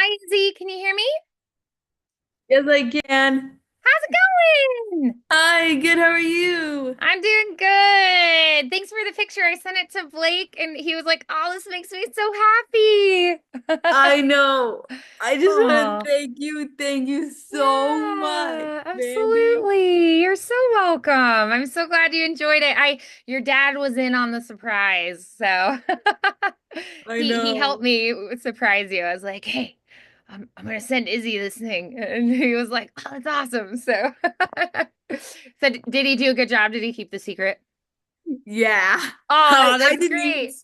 Hi, Z. Can you hear me? Yes, I can. How's it going? Hi, good. How are you? I'm doing good. Thanks for the picture. I sent it to Blake and he was like, "Oh, this makes me so happy." I know. I just want Oh, to thank you. Thank you so much, yeah, baby. absolutely. You're so welcome. I'm so glad you enjoyed it. Your dad was in on the surprise, so I he helped know. me surprise you. I was like, "Hey, I'm gonna send Izzy this thing," and he was like, "Oh, that's awesome." So, so did he do a good job? Did he keep the secret? Yeah. Oh, I that's didn't even great.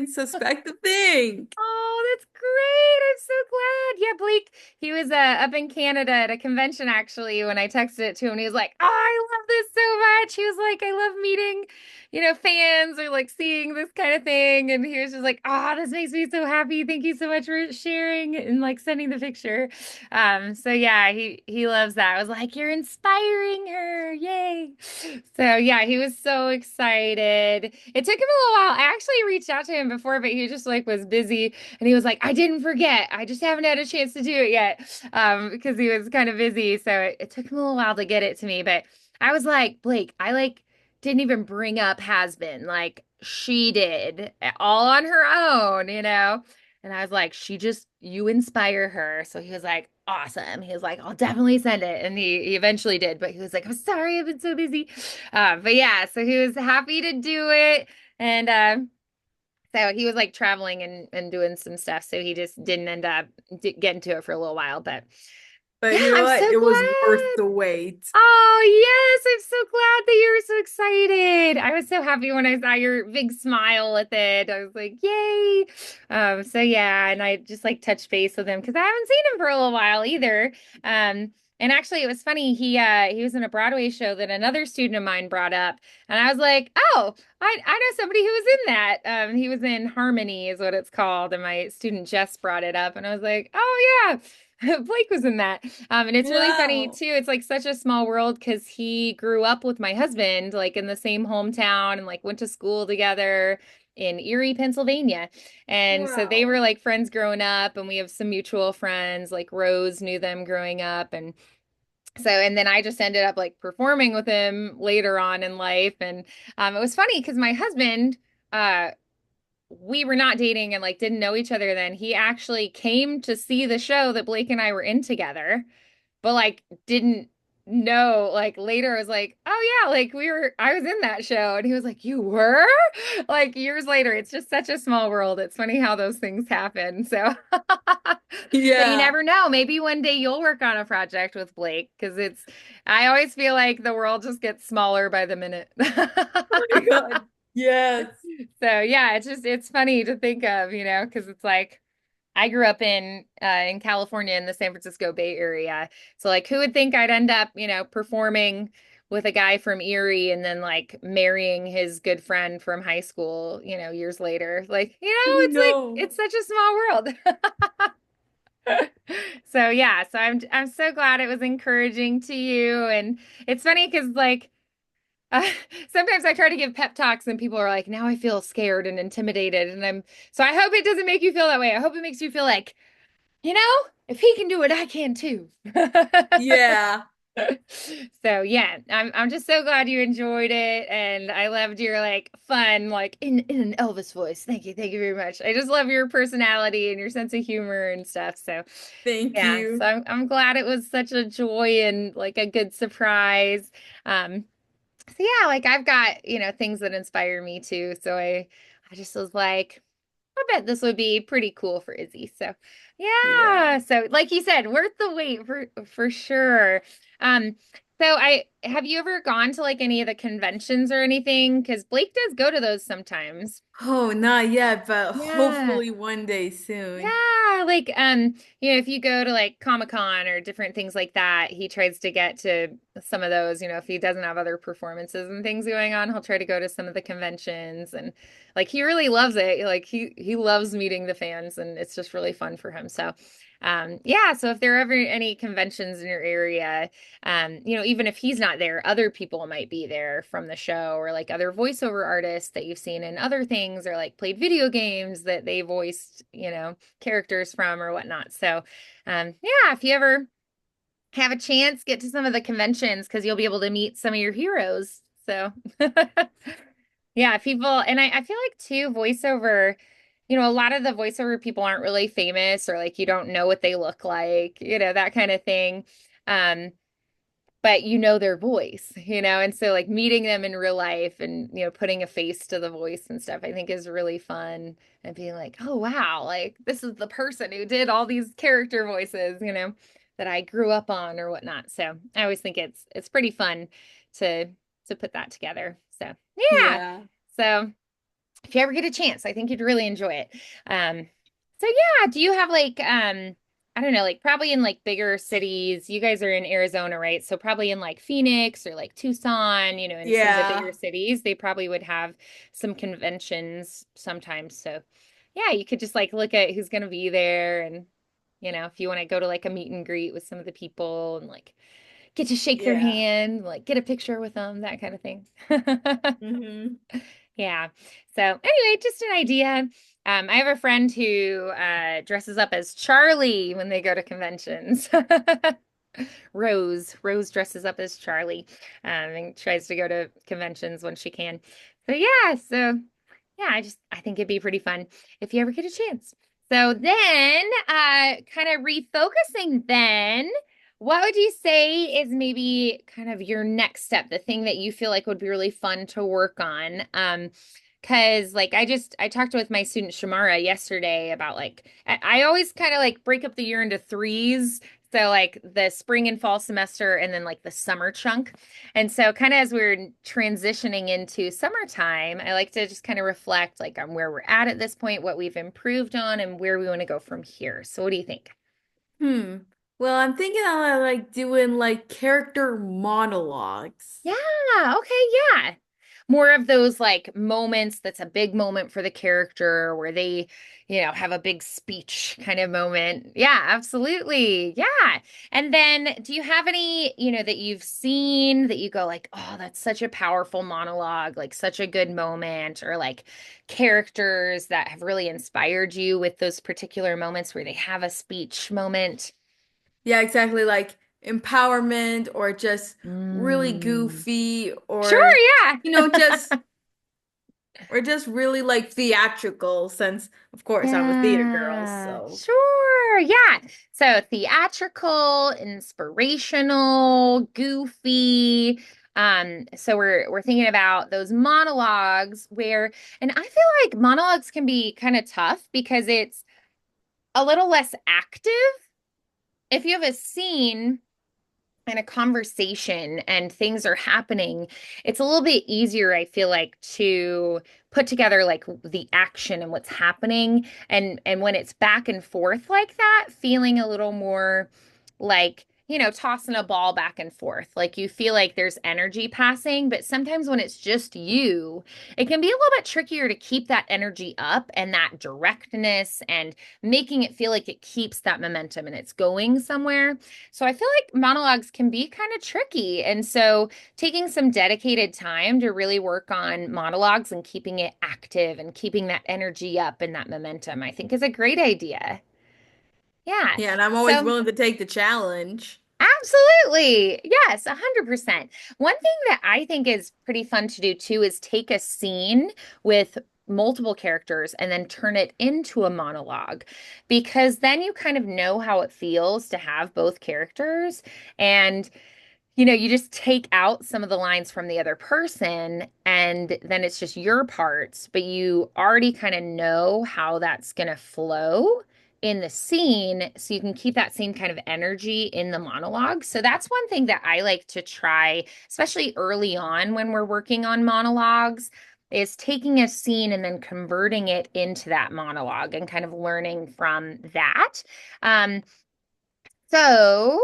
suspect the thing. Oh, that's great. I'm so glad. Yeah, Blake, he was up in Canada at a convention actually when I texted it to him. He was like, "Oh, I love this so much." He was like, "I love meeting, fans or like seeing this kind of thing." And he was just like, "Oh, this makes me so happy. Thank you so much for sharing and like sending the picture." So yeah, he loves that. I was like, "You're inspiring her. Yay." So yeah, he was so excited. It took him a little while. I actually reached out to him before, but he just like was busy and he was like, I didn't forget. I just haven't had a chance to do it yet. Because he was kind of busy. So it took him a little while to get it to me. But I was like, Blake, I like didn't even bring up has been. Like she did all on her own. And I was like, you inspire her. So he was like, awesome. He was like, I'll definitely send it. And he eventually did, but he was like, I'm sorry, I've been so busy. But yeah, so he was happy to do it. And so he was like traveling and doing some stuff. So he just didn't end up getting to it for a little while. But yeah, But you know I'm so what? It was worth glad. the wait. Oh, yes. I'm so glad that you were so excited. I was so happy when I saw your big smile with it. I was like, yay. So yeah, and I just like touched base with him because I haven't seen him for a little while either. And actually it was funny, he was in a Broadway show that another student of mine brought up, and I was like, oh, I know somebody who was in that. He was in Harmony is what it's called, and my student Jess brought it up, and I was like, oh yeah. Blake was in that. And it's really funny Wow. too. It's like such a small world because he grew up with my husband, like in the same hometown and like went to school together in Erie, Pennsylvania. And so they Wow. were like friends growing up, and we have some mutual friends, like Rose knew them growing up. And then I just ended up like performing with him later on in life. And it was funny because my husband, uh, we were not dating and like didn't know each other then. He actually came to see the show that Blake and I were in together, but like didn't know. Like later I was like, "Oh yeah, like I was in that show." And he was like, "You were?" Like years later. It's just such a small world. It's funny how those things happen. So so you Yeah. never know. Maybe one day you'll work on a project with Blake because I always feel like the world just gets smaller by the minute. Oh my God. Yes. So yeah, it's funny to think of, because it's like I grew up in California in the San Francisco Bay Area. So like who would think I'd end up, performing with a guy from Erie and then like marrying his good friend from high school, years later. I It's like know. it's such a small world. So yeah, so I'm so glad it was encouraging to you. And it's funny because like uh, sometimes I try to give pep talks and people are like, now I feel scared and intimidated. And so I hope it doesn't make you feel that way. I hope it makes you feel like, if he can do it, I can too. Yeah. So yeah, I'm just so glad you enjoyed it, and I loved your like fun, like in an Elvis voice. Thank you very much. I just love your personality and your sense of humor and stuff. So Thank yeah, so you. I'm glad it was such a joy and like a good surprise. So yeah, like I've got, things that inspire me too. So I just was like, I bet this would be pretty cool for Izzy. So Yeah. yeah. So like you said, worth the wait for sure. Um, so I have you ever gone to like any of the conventions or anything? Because Blake does go to those sometimes. Oh, not yet, but Yeah. hopefully one day soon. Yeah, like if you go to like Comic-Con or different things like that, he tries to get to some of those, if he doesn't have other performances and things going on, he'll try to go to some of the conventions and like he really loves it. Like he loves meeting the fans and it's just really fun for him. So Yeah, so if there are ever any conventions in your area, even if he's not there, other people might be there from the show or like other voiceover artists that you've seen in other things or like played video games that they voiced, characters from or whatnot. So, yeah, if you ever have a chance, get to some of the conventions because you'll be able to meet some of your heroes. So, yeah, people, and I feel like too, voiceover, a lot of the voiceover people aren't really famous or like you don't know what they look like, that kind of thing. Um, but you know their voice, and so like meeting them in real life and putting a face to the voice and stuff, I think is really fun and being like, oh wow, like this is the person who did all these character voices, that I grew up on or whatnot. So I always think it's pretty fun to put that together. So yeah. Yeah. So if you ever get a chance, I think you'd really enjoy it. So yeah, do you have like I don't know, like probably in like bigger cities, you guys are in Arizona, right? So probably in like Phoenix or like Tucson, in some of the bigger Yeah. cities, they probably would have some conventions sometimes. So yeah, you could just like look at who's going to be there and if you want to go to like a meet and greet with some of the people and like get to shake their Yeah. hand, like get a picture with them, that kind of thing. Hmm. Yeah. So anyway, just an idea. I have a friend who dresses up as Charlie when they go to conventions. Rose dresses up as Charlie, and tries to go to conventions when she can. So yeah, I think it'd be pretty fun if you ever get a chance. So then, kind of refocusing then, what would you say is maybe kind of your next step, the thing that you feel like would be really fun to work on? Because like I talked with my student Shamara yesterday about like I always kind of like break up the year into threes. So like the spring and fall semester and then like the summer chunk. And so kind of as we're transitioning into summertime, I like to just kind of reflect like on where we're at this point, what we've improved on and where we want to go from here. So what do you think? Hmm. Well, I'm thinking of like doing like character monologues. Yeah, okay, yeah. More of those like moments that's a big moment for the character where they, have a big speech kind of moment. Yeah, absolutely. Yeah. And then do you have any, that you've seen that you go like, "Oh, that's such a powerful monologue, like such a good moment," or like characters that have really inspired you with those particular moments where they have a speech moment? Yeah, exactly. Like empowerment or just really Mm. goofy Sure, or, you yeah. know, just or just really like theatrical since of course I'm a theater girl, Yeah, so sure. Yeah. So theatrical, inspirational, goofy. So we're thinking about those monologues where, and I feel like monologues can be kind of tough because it's a little less active. If you have a scene and a conversation and things are happening, it's a little bit easier, I feel like, to put together like the action and what's happening. And when it's back and forth like that, feeling a little more like, tossing a ball back and forth. Like you feel like there's energy passing, but sometimes when it's just you, it can be a little bit trickier to keep that energy up and that directness and making it feel like it keeps that momentum and it's going somewhere. So I feel like monologues can be kind of tricky. And so taking some dedicated time to really work on monologues and keeping it active and keeping that energy up and that momentum, I think is a great idea. Yeah. yeah, and I'm always So willing to take the challenge. absolutely. Yes, 100%. One thing that I think is pretty fun to do too is take a scene with multiple characters and then turn it into a monologue because then you kind of know how it feels to have both characters and you just take out some of the lines from the other person and then it's just your parts, but you already kind of know how that's going to flow in the scene. So you can keep that same kind of energy in the monologue. So that's one thing that I like to try, especially early on when we're working on monologues, is taking a scene and then converting it into that monologue and kind of learning from that. Um, so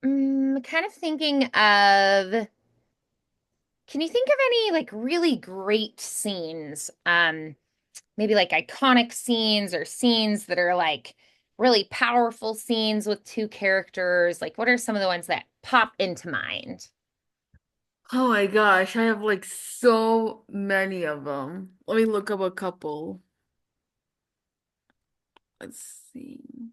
kind of thinking of, can you think of any like really great scenes? Maybe like iconic scenes or scenes that are like, really powerful scenes with two characters? Like, what are some of the ones that pop into mind? Oh my gosh, I have like so many of them. Let me look up a couple. Let's see.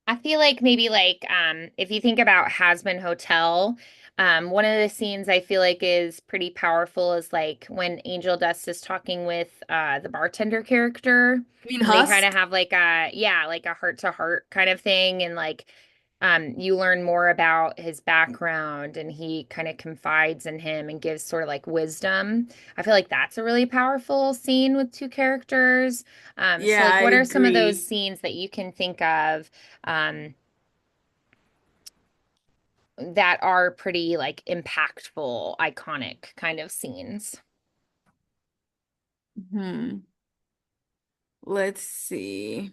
I feel like maybe like if you think about Hazbin Hotel, one of the scenes I feel like is pretty powerful is like when Angel Dust is talking with the bartender character You mean and they kind Husk? of have like a yeah, like a heart to heart kind of thing and like you learn more about his background and he kind of confides in him and gives sort of like wisdom. I feel like that's a really powerful scene with two characters. So Yeah, like I what are some of those agree. scenes that you can think of? Um, that are pretty like impactful, iconic kind of scenes. Hmm. Let's see.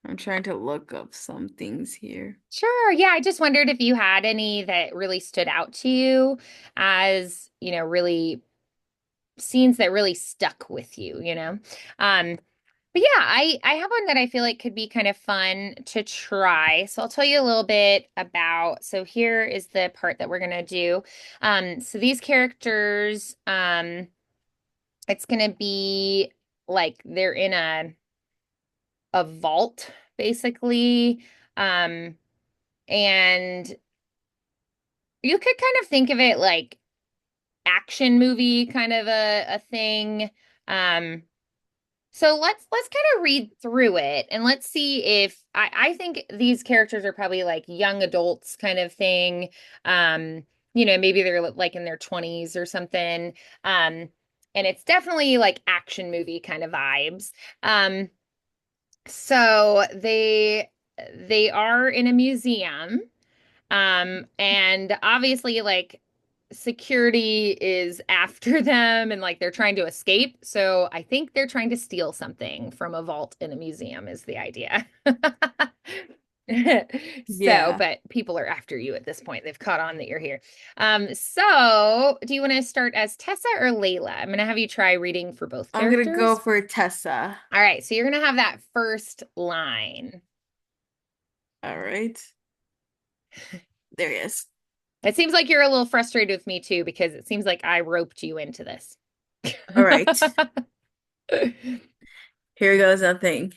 I'm trying to look up some things here. Sure. Yeah, I just wondered if you had any that really stood out to you as, really scenes that really stuck with you, you know? Um, but yeah, I have one that I feel like could be kind of fun to try. So I'll tell you a little bit about. So here is the part that we're gonna do. So these characters, it's gonna be like they're in a vault basically. Um, and you could kind of think of it like action movie kind of a thing. Um, so let's kind of read through it and let's see if I think these characters are probably like young adults kind of thing. Um, maybe they're like in their 20s or something. Um, and it's definitely like action movie kind of vibes. Um, So they are in a museum. And obviously like security is after them and like they're trying to escape. So I think they're trying to steal something from a vault in a museum is the idea. So, Yeah. but people are after you at this point. They've caught on that you're here. So do you want to start as Tessa or Layla? I'm gonna have you try reading for both I'm gonna go characters. for Tessa. All right, so you're gonna have that first line. All right. There he is. It seems like you're a little frustrated with me too, because it seems like I roped you into this. All right. Here goes nothing.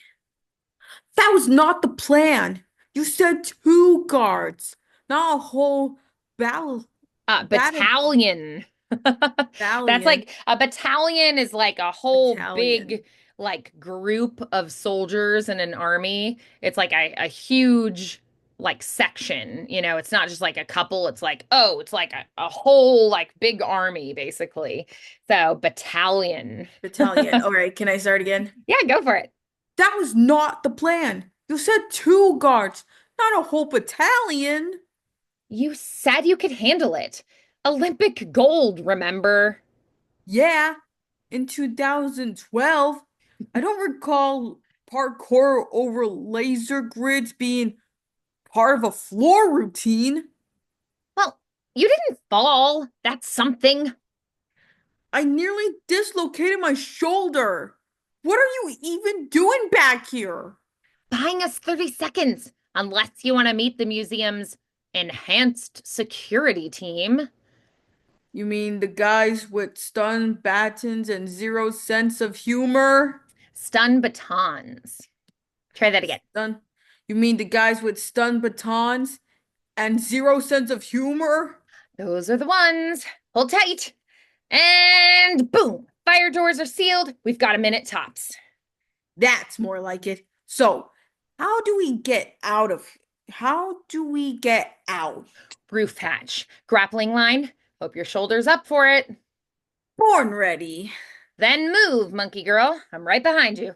That was not the plan. You said two guards, not a whole battle Battalion. That's battalion. like a battalion is like a whole Battalion. big like group of soldiers in an army. It's like a huge like section, it's not just like a couple, it's like, oh, it's like a whole like big army basically. So battalion. Battalion. All right, can I start again? Yeah, go for it. That was not the plan. You said two guards, not a whole battalion. You said you could handle it. Olympic gold, remember? Yeah, in 2012. I don't recall parkour over laser grids being part of a floor routine. Well, you didn't fall. That's something. I nearly dislocated my shoulder. What are you even doing back here? Buying us 30 seconds, unless you want to meet the museum's enhanced security team. You mean the guys with stun batons and zero sense of humor? Stun batons. Try that again. Stun. You mean the guys with stun batons and zero sense of humor? Those are the ones. Hold tight. And boom! Fire doors are sealed. We've got a minute tops. That's more like it. So, how do we get out of how do we get out? Roof hatch. Grappling line. Hope your shoulder's up for it. Born ready. Then move, monkey girl. I'm right behind you.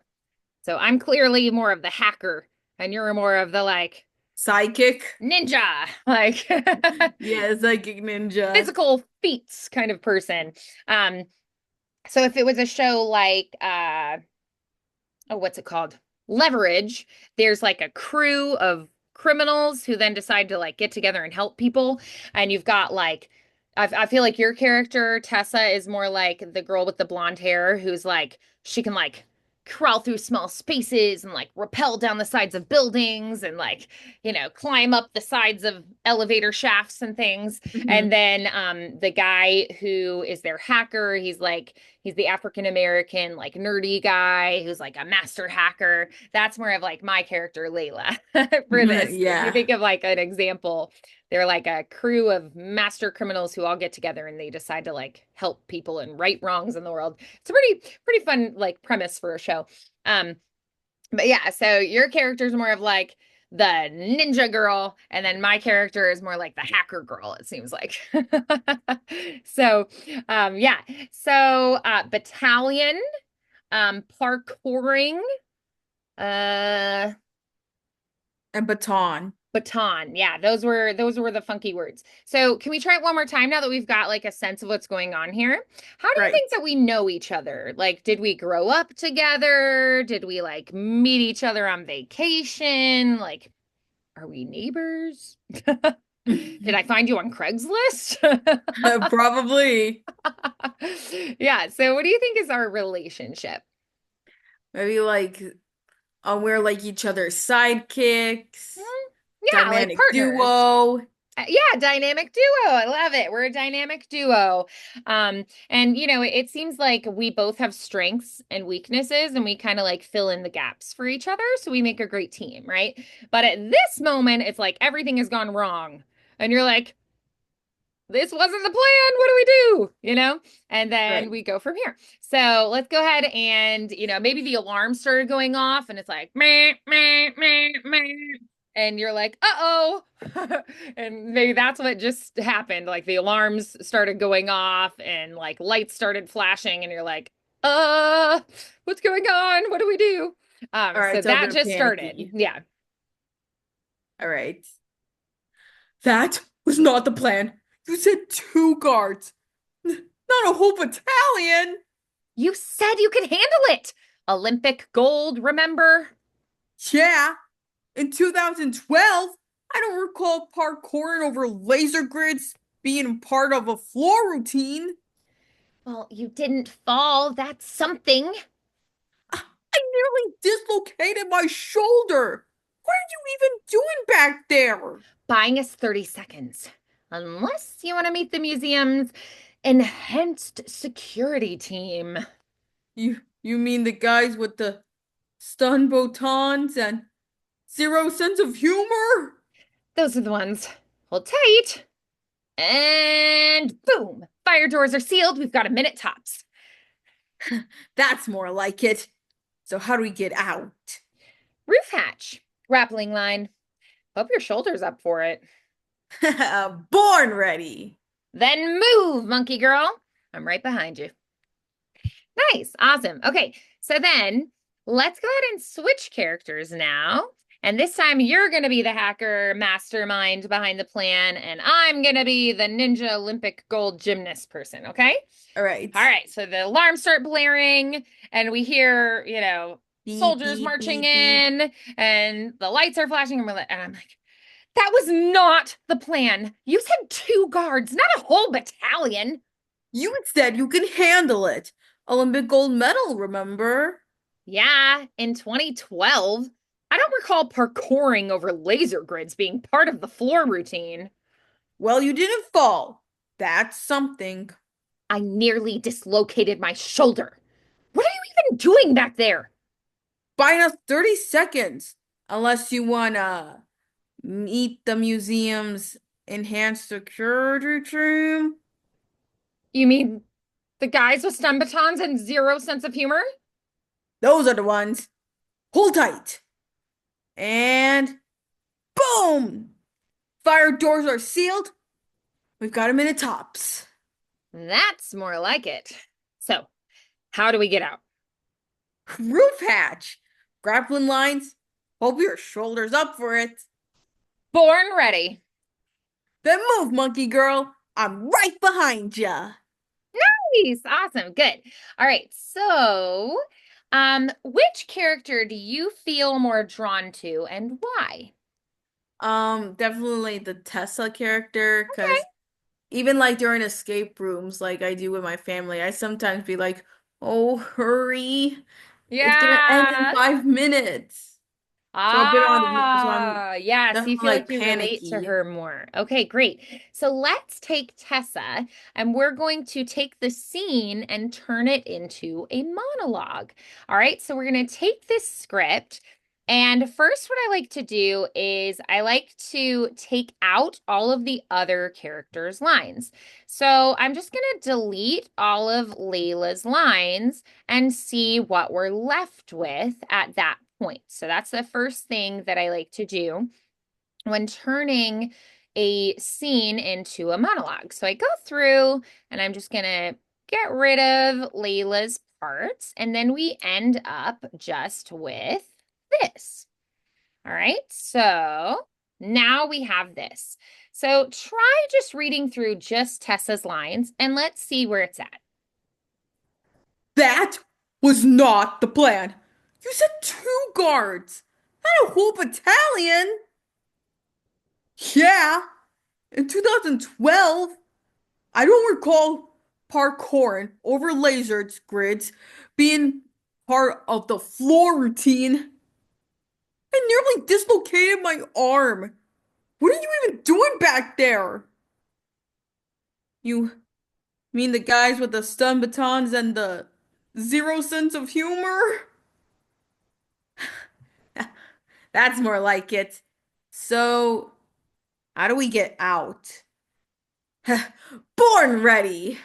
So I'm clearly more of the hacker And you're more of the like Sidekick. ninja, like Yeah, psychic ninja. physical feats kind of person. Um, so if it was a show like oh, what's it called? Leverage. There's like a crew of criminals who then decide to like get together and help people. And you've got like, I feel like your character, Tessa, is more like the girl with the blonde hair who's like, she can like crawl through small spaces and like rappel down the sides of buildings and like, climb up the sides of elevator shafts and things. And Hmm. then the guy who is their hacker, he's the African American, like nerdy guy who's like a master hacker. That's more of like my character, Layla, for this. If you Yeah. think of like an example, they're like a crew of master criminals who all get together and they decide to like help people and right wrongs in the world. It's a pretty fun like premise for a show. Um, but yeah, so your character is more of like the ninja girl, and then my character is more like the hacker girl, it seems like. So, yeah. So, battalion, parkouring, uh, And baton. baton. Yeah, those were the funky words. So, can we try it one more time now that we've got like a sense of what's going on here? How do you Right. think that we know each other? Like, did we grow up together? Did we like meet each other on vacation? Like, are we neighbors? Did I find you on Craigslist? Probably. Yeah, so what do you think is our relationship? Maybe like we're like each other's sidekicks, Hmm, yeah, like dynamic partners. duo. Yeah, dynamic duo. I love it. We're a dynamic duo. And it seems like we both have strengths and weaknesses and we kind of like fill in the gaps for each other, so we make a great team, right? But at this moment, it's like everything has gone wrong. And you're like, this wasn't the plan. What do we do? And then Right. we go from here. So let's go ahead and, maybe the alarm started going off and it's like, meh, meh, meh, meh. And you're like, uh-oh. And maybe that's what just happened. Like the alarms started going off and like lights started flashing and you're like, what's going on? What do we do? All So right, so a that bit just started. panicky. Yeah. All right. That was not the plan. You said two guards, not a whole battalion. You said you could handle it. Olympic gold, remember? Yeah, in 2012, I don't recall parkouring over laser grids being part of a floor routine. Well, you didn't fall. That's something. I nearly dislocated my shoulder. What are you even doing back there? Buying us 30 seconds. Unless you want to meet the museum's enhanced security team. You mean the guys with the stun batons and zero sense of humor? Those are the ones. Hold tight. And boom. Fire doors are sealed. We've got a minute tops. That's more like it. So how do we get out? Roof hatch. Grappling line. Hope your shoulder's up for it. Born ready. Then move, monkey girl. I'm right behind you. Nice. Awesome. Okay. So then let's go ahead and switch characters now. And this time you're going to be the hacker mastermind behind the plan, and I'm going to be the ninja Olympic gold gymnast person. Okay. All right. All right. So the alarms start blaring, and we hear, Beep, soldiers beep, marching beep, beep. in, and the lights are flashing. And I'm like, that was not the plan. You said two guards, not a whole battalion. You said you can handle it. Olympic gold medal, remember? Yeah, in 2012. I don't recall parkouring over laser grids being part of the floor routine. Well, you didn't fall. That's something. I nearly dislocated my shoulder. What are you even doing back there? Buying us 30 seconds. Unless you wanna meet the museum's enhanced security team. You mean the guys with stun batons and zero sense of humor? Those are the ones. Hold tight. And boom! Fire doors are sealed. We've got a minute tops. That's more like it. So, how do we get out? Roof hatch. Grappling lines. Hope your shoulder's up for it. Born ready. Then move, monkey girl. I'm right behind ya. Nice. Awesome. Good. All right. So, which character do you feel more drawn to and why? Definitely the Tessa character, Okay. because even like during escape rooms, like I do with my family, I sometimes be like, oh, hurry. It's gonna end in Yeah. 5 minutes. So I'm Ah, yes, you definitely feel like like you relate to panicky. her more. Okay, great. So let's take Tessa and we're going to take the scene and turn it into a monologue. All right, so we're going to take this script. And first, what I like to do is I like to take out all of the other characters' lines. So I'm just going to delete all of Layla's lines and see what we're left with at that point. So that's the first thing that I like to do when turning a scene into a monologue. So I go through and I'm just going to get rid of Layla's parts, and then we end up just with this. All right. So now we have this. So try just reading through just Tessa's lines and let's see where it's at. That was not the plan. You said two guards, not a whole battalion. Yeah, in 2012, I don't recall parkouring over laser grids being part of the floor routine. I nearly dislocated my arm. What are you even doing back there? You mean the guys with the stun batons and the zero sense of humor? That's more like it. So, how do we get out? Born ready.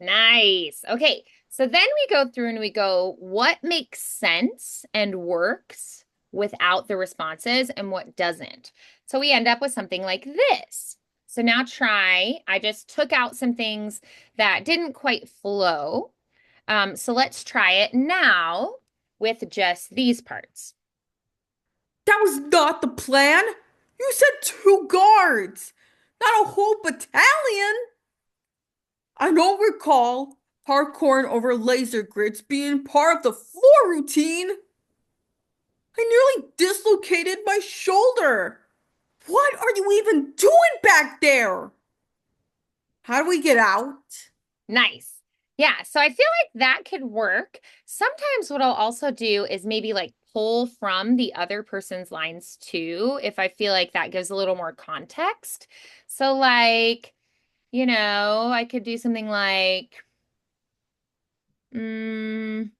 Nice. Okay. So then we go through and we go, what makes sense and works without the responses and what doesn't? So we end up with something like this. So now try, I just took out some things that didn't quite flow. So let's try it now with just these parts. That was not the plan. You said two guards, not a whole battalion. I don't recall parkouring over laser grids being part of the floor routine. I nearly dislocated my shoulder. What are you even doing back there? How do we get out? Nice. Yeah, so I feel like that could work. Sometimes what I'll also do is maybe like pull from the other person's lines too, if I feel like that gives a little more context. So like, I could do something mm,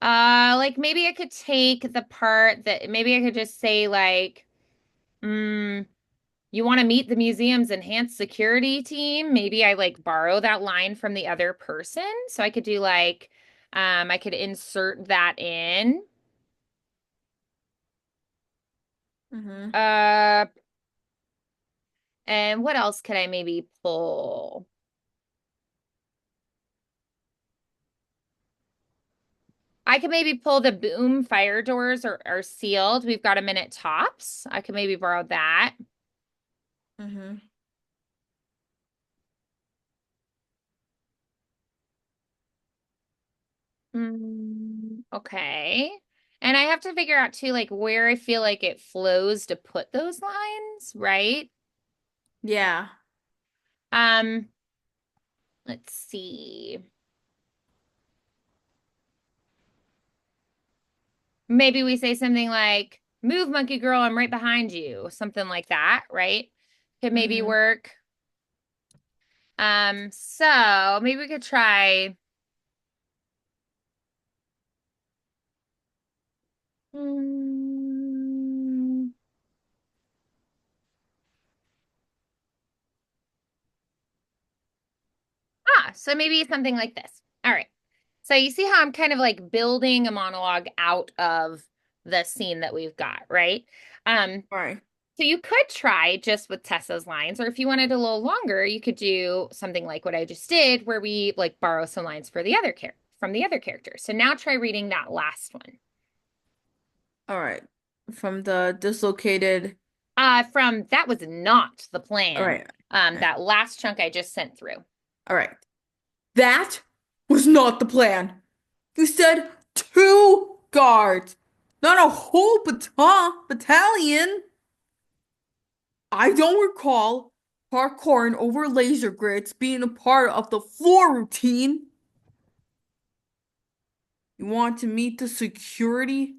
like maybe I could take the part that maybe I could just say like, mm, you want to meet the museum's enhanced security team? Maybe I like borrow that line from the other person. So I could do like, I could insert that in. Mm-hmm. Uh, and what else could I maybe pull? I could maybe pull the boom fire doors are sealed. We've got a minute tops. I could maybe borrow that. Mm-hmm. Okay. And I have to figure out too, like where I feel like it flows to put those lines, right? Yeah. Um, let's see. Maybe we say something like, move, monkey girl, I'm right behind you. Something like that, right? Could maybe Mm-hmm. work. So maybe we could try. Hmm. So maybe something like this. All right. So you see how I'm kind of like building a monologue out of the scene that we've got, right? Um, All right. so you could try just with Tessa's lines, or if you wanted a little longer, you could do something like what I just did, where we like borrow some lines for the other from the other characters. So now try reading that last one. All right. From the dislocated. From that was not the All plan. right. All right. That last chunk I just sent through. All right. That was not the plan. You said two guards, not a whole battalion. I don't recall parkouring over laser grids being a part of the floor routine. You want to meet the security?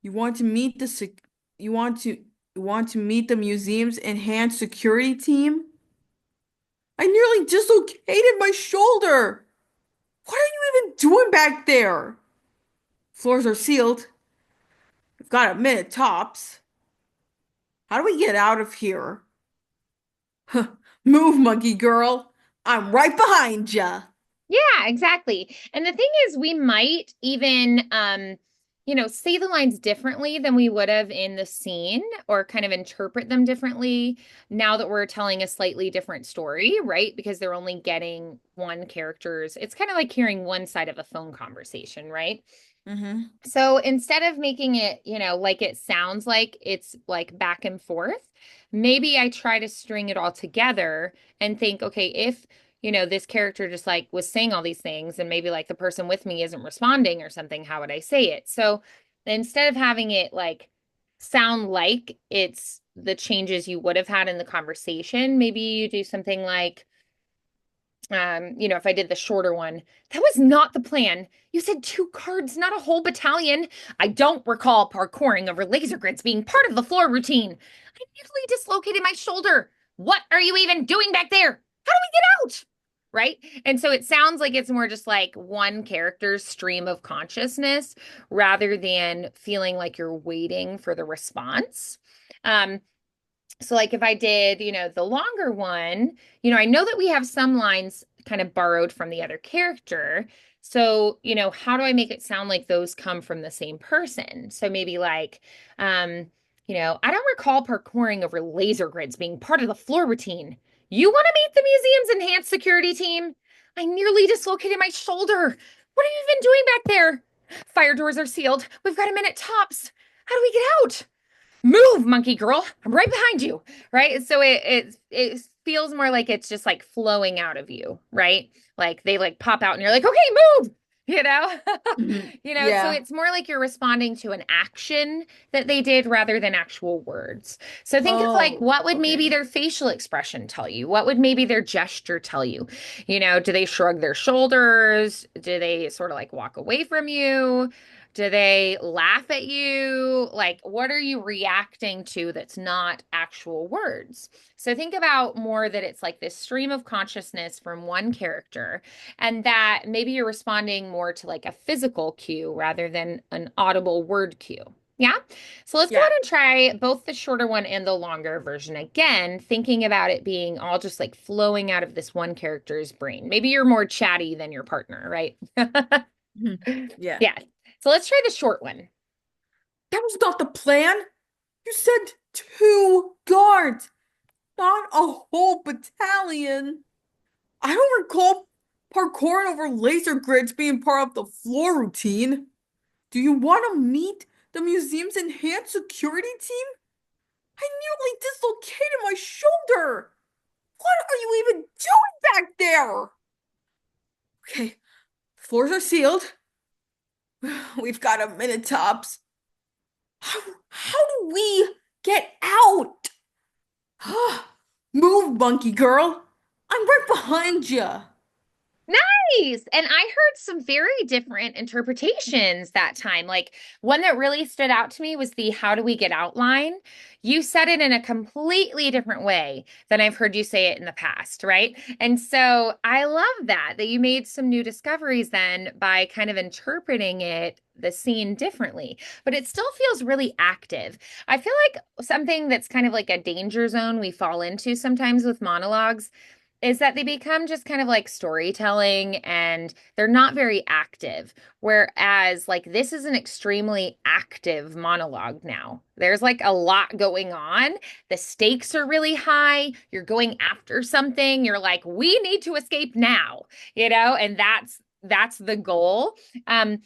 You want to meet the sec you want to meet the museum's enhanced security team? I nearly dislocated my shoulder. What are you even doing back there? Floors are sealed. We've got a minute tops. How do we get out of here? Move, monkey girl. I'm right behind ya. Yeah, exactly. And the thing is, we might even, say the lines differently than we would have in the scene or kind of interpret them differently now that we're telling a slightly different story, right? Because they're only getting one character's, it's kind of like hearing one side of a phone conversation, right? Mm-hmm. So instead of making it, like it sounds like it's like back and forth, maybe I try to string it all together and think, okay, if, this character just like was saying all these things and maybe like the person with me isn't responding or something, how would I say it? So instead of having it like sound like it's the changes you would have had in the conversation, maybe you do something like, if I did the shorter one, that was not the plan. You said two cards, not a whole battalion. I don't recall parkouring over laser grids being part of the floor routine. I nearly dislocated my shoulder. What are you even doing back there? How do we get out? Right? And so it sounds like it's more just like one character's stream of consciousness rather than feeling like you're waiting for the response. Um, so like if I did, the longer one, I know that we have some lines kind of borrowed from the other character. So, how do I make it sound like those come from the same person? So maybe like, I don't recall parkouring over laser grids being part of the floor routine. You want to meet the museum's enhanced security team? I nearly dislocated my shoulder. What are you even doing back there? Fire doors are sealed. We've got a minute tops. How do we get out? Move, monkey girl. I'm right behind you. Right. So it feels more like it's just like flowing out of you, right? Like they like pop out and you're like, okay, move, you know? Mhm. So Yeah. it's more like you're responding to an action that they did rather than actual words. So think of like Oh, what would maybe okay. their facial expression tell you? What would maybe their gesture tell you? Do they shrug their shoulders? Do they sort of like walk away from you? Do they laugh at you? Like, what are you reacting to that's not actual words? So think about more that it's like this stream of consciousness from one character, and that maybe you're responding more to like a physical cue rather than an audible word cue. Yeah. So let's go Yeah. ahead and try both the shorter one and the longer version again, thinking about it being all just like flowing out of this one character's brain. Maybe you're more chatty than your partner, right? Mhm. Yeah. Yeah. So let's try the short one. That was not the plan. You said two guards, not a whole battalion. I don't recall parkouring over laser grids being part of the floor routine. Do you want to meet the museum's enhanced security team? I nearly dislocated my shoulder. What are you even doing back there? Okay, floors are sealed. We've got a minute tops. How do we get out? Move, monkey girl. I'm right behind you. Nice. And I heard some very different interpretations that time. Like one that really stood out to me was the how do we get out line. You said it in a completely different way than I've heard you say it in the past, right? And so I love that you made some new discoveries then by kind of interpreting the scene differently, but it still feels really active. I feel like something that's kind of like a danger zone we fall into sometimes with monologues is that they become just kind of like storytelling and they're not very active. Whereas, like, this is an extremely active monologue now. There's like a lot going on. The stakes are really high. You're going after something. You're like, we need to escape now, and that's the goal. Um,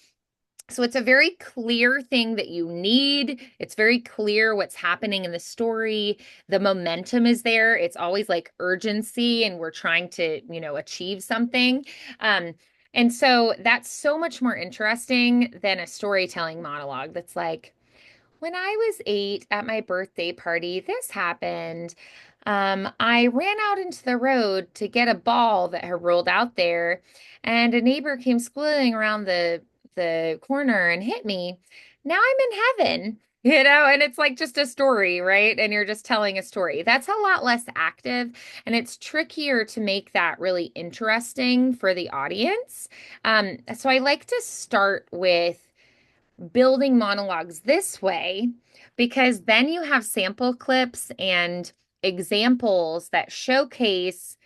So it's a very clear thing that you need. It's very clear what's happening in the story. The momentum is there. It's always like urgency, and we're trying to, achieve something. Um, and so that's so much more interesting than a storytelling monologue that's like, when I was 8 at my birthday party, this happened. I ran out into the road to get a ball that had rolled out there, and a neighbor came squealing around the corner and hit me. Now I'm in heaven, and it's like just a story, right? And you're just telling a story. That's a lot less active, and it's trickier to make that really interesting for the audience. So I like to start with building monologues this way because then you have sample clips and examples that showcase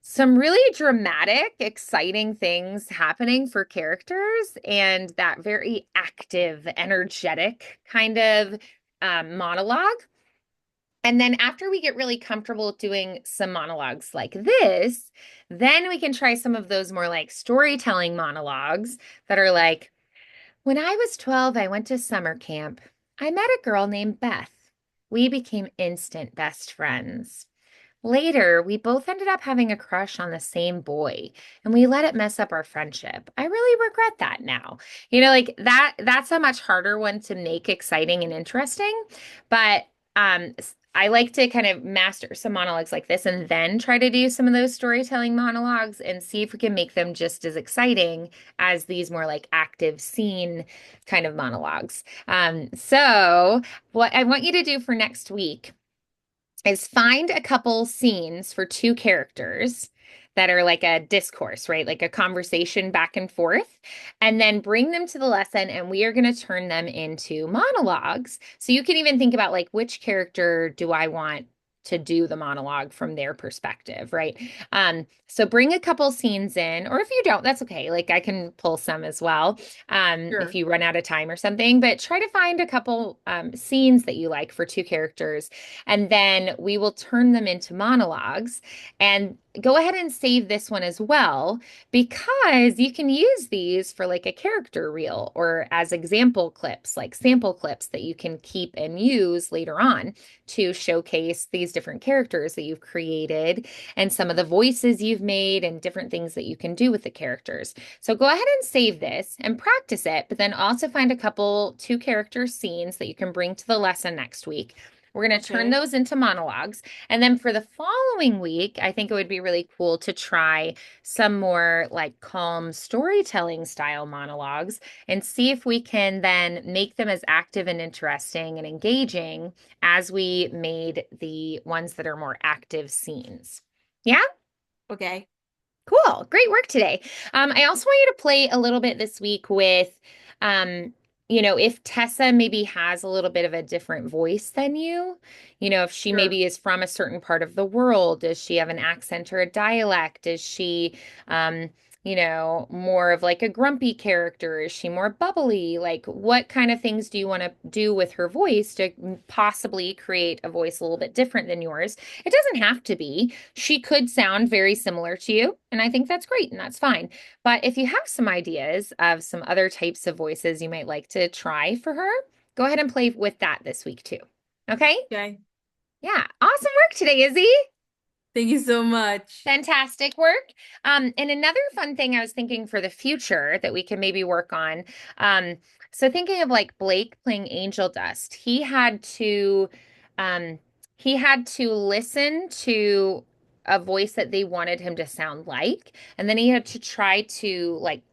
some really dramatic, exciting things happening for characters and that very active, energetic kind of monologue. And then after we get really comfortable doing some monologues like this, then we can try some of those more like storytelling monologues that are like, when I was 12, I went to summer camp. I met a girl named Beth. We became instant best friends. Later, we both ended up having a crush on the same boy, and we let it mess up our friendship. I really regret that now. Like that's a much harder one to make exciting and interesting, but I like to kind of master some monologues like this and then try to do some of those storytelling monologues and see if we can make them just as exciting as these more like active scene kind of monologues. So what I want you to do for next week is find a couple scenes for two characters that are like a discourse, right? Like a conversation back and forth, and then bring them to the lesson. And we are going to turn them into monologues. So you can even think about like, which character do I want to do the monologue from their perspective, right? So bring a couple scenes in, or if you don't, that's okay. Like I can pull some as well, if Sure. you run out of time or something, but try to find a couple scenes that you like for two characters, and then we will turn them into monologues. And go ahead and save this one as well, because you can use these for like a character reel or as example clips, like sample clips that you can keep and use later on to showcase these different characters that you've created and some of the voices you've made and different things that you can do with the characters. So go ahead and save this and practice it, but then also find a couple two character scenes that you can bring to the lesson next week. We're going to turn Okay. those into monologues. And then for the following week, I think it would be really cool to try some more like calm storytelling style monologues and see if we can then make them as active and interesting and engaging as we made the ones that are more active scenes. Yeah? Okay. Cool. Great work today. I also want you to play a little bit this week with, um, if Tessa maybe has a little bit of a different voice than you, if she Sure. maybe is from a certain part of the world, does she have an accent or a dialect? Is she, more of like a grumpy character? Is she more bubbly? Like, what kind of things do you want to do with her voice to possibly create a voice a little bit different than yours? It doesn't have to be. She could sound very similar to you, and I think that's great and that's fine. But if you have some ideas of some other types of voices you might like to try for her, go ahead and play with that this week too. Okay? Okay. Yeah. Awesome work today, Izzy. Thank you so much. Fantastic work. And another fun thing I was thinking for the future that we can maybe work on. So thinking of like Blake playing Angel Dust, um, he had to listen to a voice that they wanted him to sound like, and then he had to try to like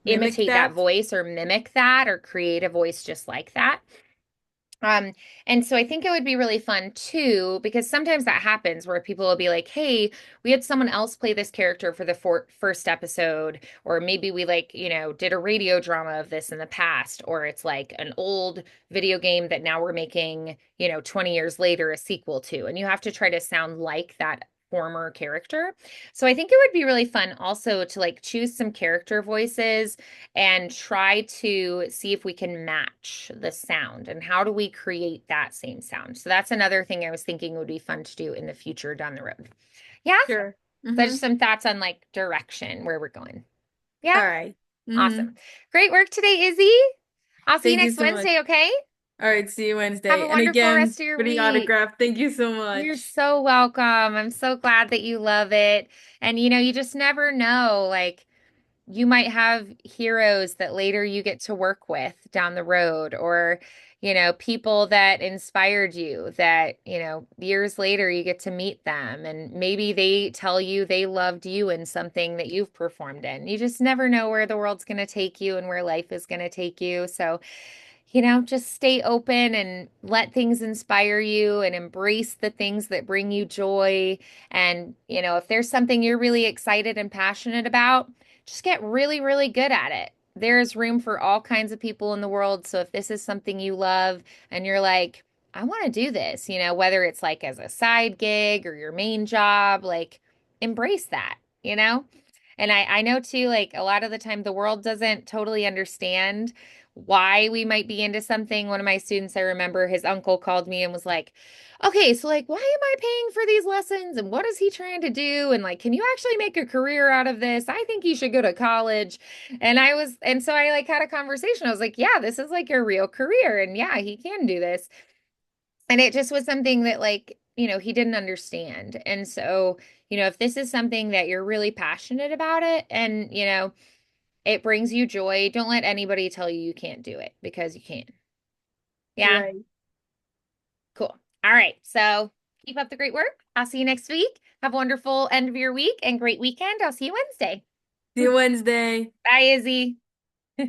Mimic imitate that that. voice or mimic that or create a voice just like that. Um, and so I think it would be really fun too, because sometimes that happens where people will be like, hey, we had someone else play this character for the first episode, or maybe we like, did a radio drama of this in the past, or it's like an old video game that now we're making, 20 years later a sequel to, and you have to try to sound like that former character. So I think it would be really fun also to like choose some character voices and try to see if we can match the sound and how do we create that same sound. So that's another thing I was thinking would be fun to do in the future down the road. Yeah, Sure. that's just Mm-hmm. some thoughts on like direction where we're going. Yeah, All right. Awesome. Mm-hmm. Great work today, Izzy. I'll see you Thank you next so much. Wednesday, okay? All right, see you Have Wednesday. a And wonderful again, rest of your for the week. autograph, thank you so You're much. so welcome. I'm so glad that you love it. And you just never know. Like, you might have heroes that later you get to work with down the road, or, people that inspired you that, years later you get to meet them and maybe they tell you they loved you in something that you've performed in. You just never know where the world's going to take you and where life is going to take you. So, just stay open and let things inspire you and embrace the things that bring you joy. And, if there's something you're really excited and passionate about, just get really, really good at it. There's room for all kinds of people in the world. So if this is something you love and you're like, I want to do this, whether it's like as a side gig or your main job, like embrace that, you know? And I know too, like a lot of the time the world doesn't totally understand why we might be into something. One of my students, I remember his uncle called me and was like, okay, so like, why am I paying for these lessons? And what is he trying to do? And like, can you actually make a career out of this? I think you should go to college. And so I like had a conversation. I was like, yeah, this is like a real career. And yeah, he can do this. And it just was something that like, he didn't understand. And so, if this is something that you're really passionate about it and, it brings you joy, don't let anybody tell you you can't do it because you can. Yeah, Right. cool. All right. So keep up the great work. I'll see you next week. Have a wonderful end of your week and great weekend. I'll see you Wednesday. See you Wednesday. Bye, Izzy.